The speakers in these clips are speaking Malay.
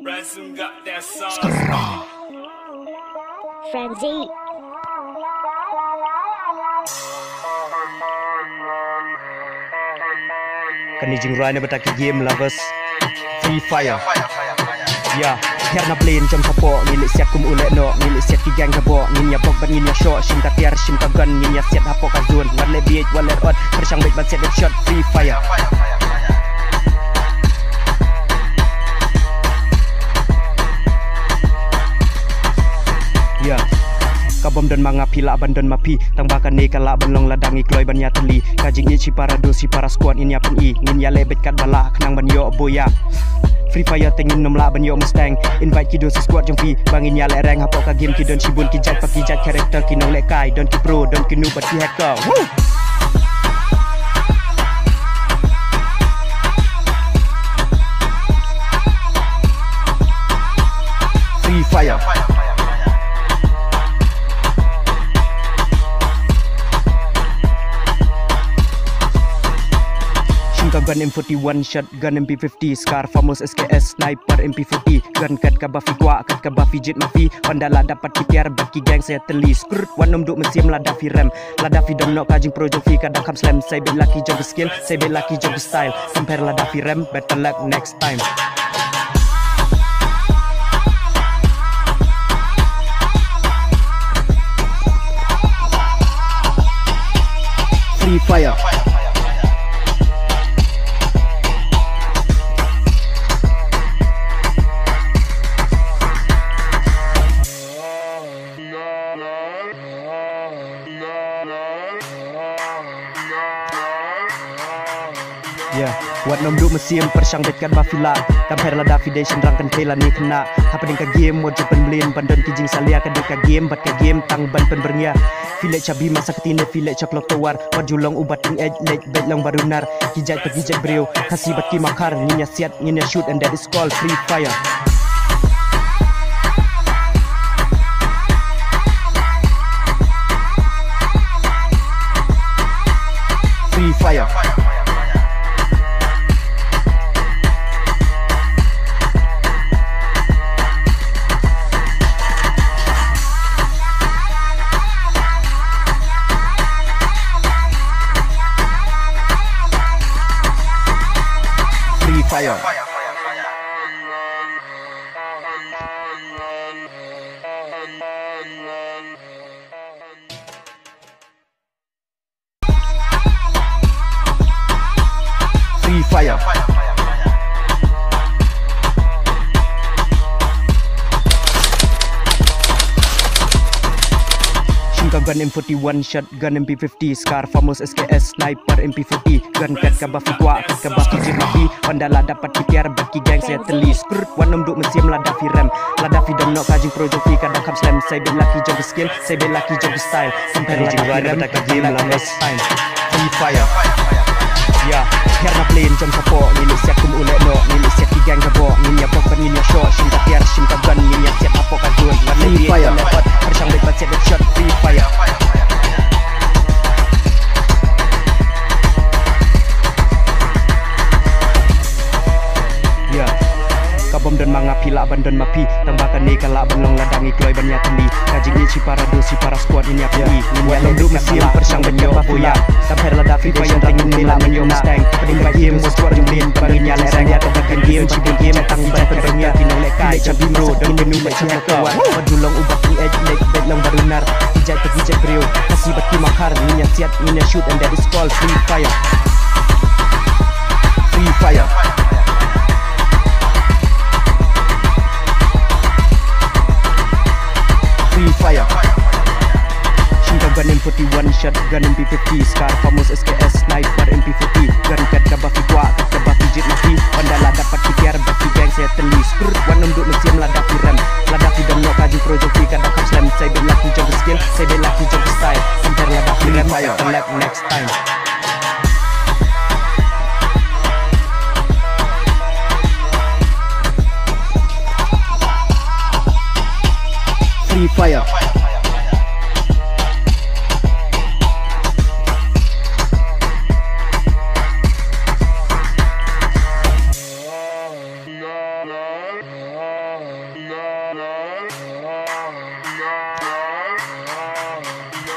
Ransom got that sauce. Frenzy. Kanijing Ryan bataki game lovers Free Fire. Ya, karena plane jam sapo milik siap kum ulek no milik siap ki gang gabo ninya bok ban ninya shot shim ka tiar shim ka gun ninya siap hapo ka zone wale beat wale rot persang bet ban set shot Free Fire. Ya, kabom dan manga pila abandon mapi tang bakan ne kala benlong ladangi kloy ban ya teli kajing ni para dosi para squad ini apa i ngin ya lebet kat bala kenang ban yo boya Free Fire tengin nom la ban yo Mustang invite ki dosi squad jong fi bangin ya le rank hapo ka game ki don sibun ki jat paki jat character ki nong le kai don ki pro don ki noob ki hacker. Woo! Free Fire. Gun M41, shotgun MP50, Scar, famous SKS, sniper MP40, gun kat ka Buffy kuak, kat ka Buffy jet mafi, pandala dapat kipiar baki gang saya teli, skrut, wanom duk mesim ladafi rem, ladafi dom nok kajing pro jofi kadang kam slam, saya bet laki jog skill, saya bet laki jog style, compare ladafi rem, better luck next time. Free Fire. Ya, buat nom duk mesim persang betkan bafila tamper la davidation rangkan pela ni kena apa ding ka game mod jepen blin bandon kijing salia ka dek ka game bat ka game tang ban pen bernya file chabi masa ketine file chaklok tawar wajulong ubat ing edge lek bet long barunar kijat pergi jet brio kasih bat ki makar ninya siat ninya shoot and that is called Free Fire. Free Fire. Free Fire. Free Fire. Gun M41, shotgun MP50, Scar, famous SKS, sniper MP40, gun kat ka Buffy kuak, kat ka Buffy jet mafi, pandala dapat kipiar baki gang saya teli, skrut, wanom duk mesim ladafi rem, ladafi dom nok kajing pro jofi kadang kam slam, saya bet laki jog skill, saya bet laki jog style, compare ladafi rem, tak game last time. Free Fire. Ya, karena plane jam sapo milik siap kum ulek no milik siap ki gang gabo ninya bok ban ninya shot shim ka tiar shim ka gun ninya siap hapo ka zone wale beat wale rot persang bet ban set shot Free Fire. Ya, kabom dan manga pila abandon mapi tambakan ne kala benlong ladangi kloy ban ya teli kajing ni para dosi para squad ini apa ni ninya lenduk mesim persang benyo boya tamper ladafi Fire tengin mila menyo Mustang peding ba game mo squad jumlin bangin ya lerang ya tebakan game cibul game tang ban penbernya kinong lekai cabi bro don menu ba chat kawan wajulong ubat ni edge leg bet long barunar kijat pergi jet brio kasih baki makar ninya siat ninya shoot and that is called Free Fire. Free Fire. Free Fire. Gun M41, shotgun MP50, Scar, famous SKS, sniper MP40, gun kat ka Buffy kuak, kat ka Buffy jet mafi, pandala dapat kipiar baki gang saya teli, skrut, wanom duk mesim ladafi rem, ladafi dom nok kajing pro jofi kadang kam slam, saya bet laki jog skill, saya bet laki jog style, compare ladafi rem, better luck next time. Free Fire.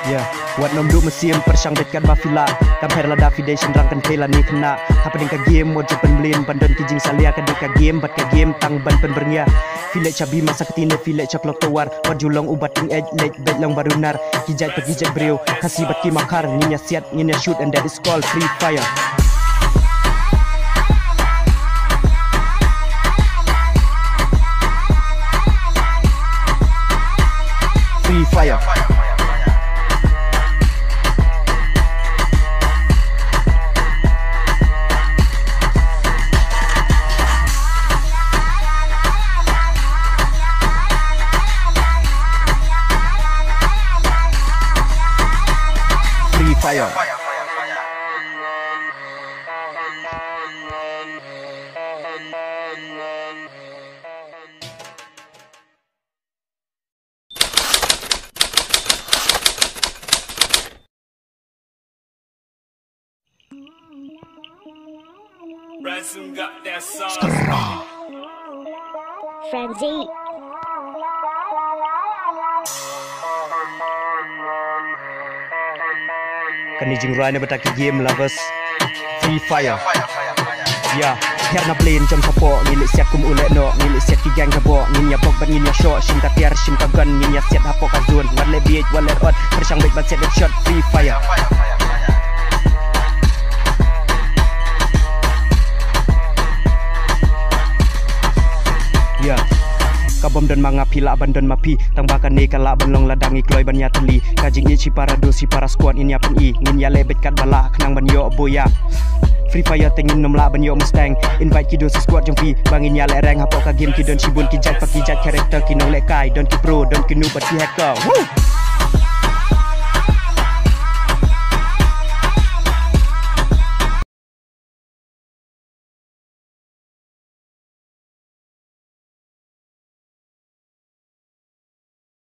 Ya, buat nom duk mesim persyang betkan bafila Kamper la Davidation rangkan pela ni kena Apa dengan game mod jepen blin Bandon kijing salia ka deka game bat ka game tang ban pen bernya Filet cabi masa ketine filet caklok tawar Wat julong ubat ting edge late bet long barunar Kijat pegijat brio kasih bat ki makar Nginya siat nginya shoot and that is called free fire Free fire Fire. Ransom got that sauce. Frenzy. Kani jing rai na bataki game lovers Free fire Ya, herna plane jam sapo Ngilik siat kum ulek no Ngilik siat ki gang kabo Nginya bok bat nginya shot Shim ka tiar, shim ka gun Nginya siat hapo ka zone Wale beat, wale rot Persyang bet bat siat dat shot Free fire Ya Kabom dan manga pila abandon mapi Tang bakan ne kala banlong ladangi kloy ban nyateli Kajing ye si para do si para squad ini apen i Ngin ya lebet kat bala kenang ban yo boya Free fire tengin nom la ban yo mustang Invite ki do si squad jong fi Bangin ya le rang hapok ka game ki don shibun ki jat pak ki jat karakter ki nong le kai Don ki pro don ki noob bat ki hacker Woo!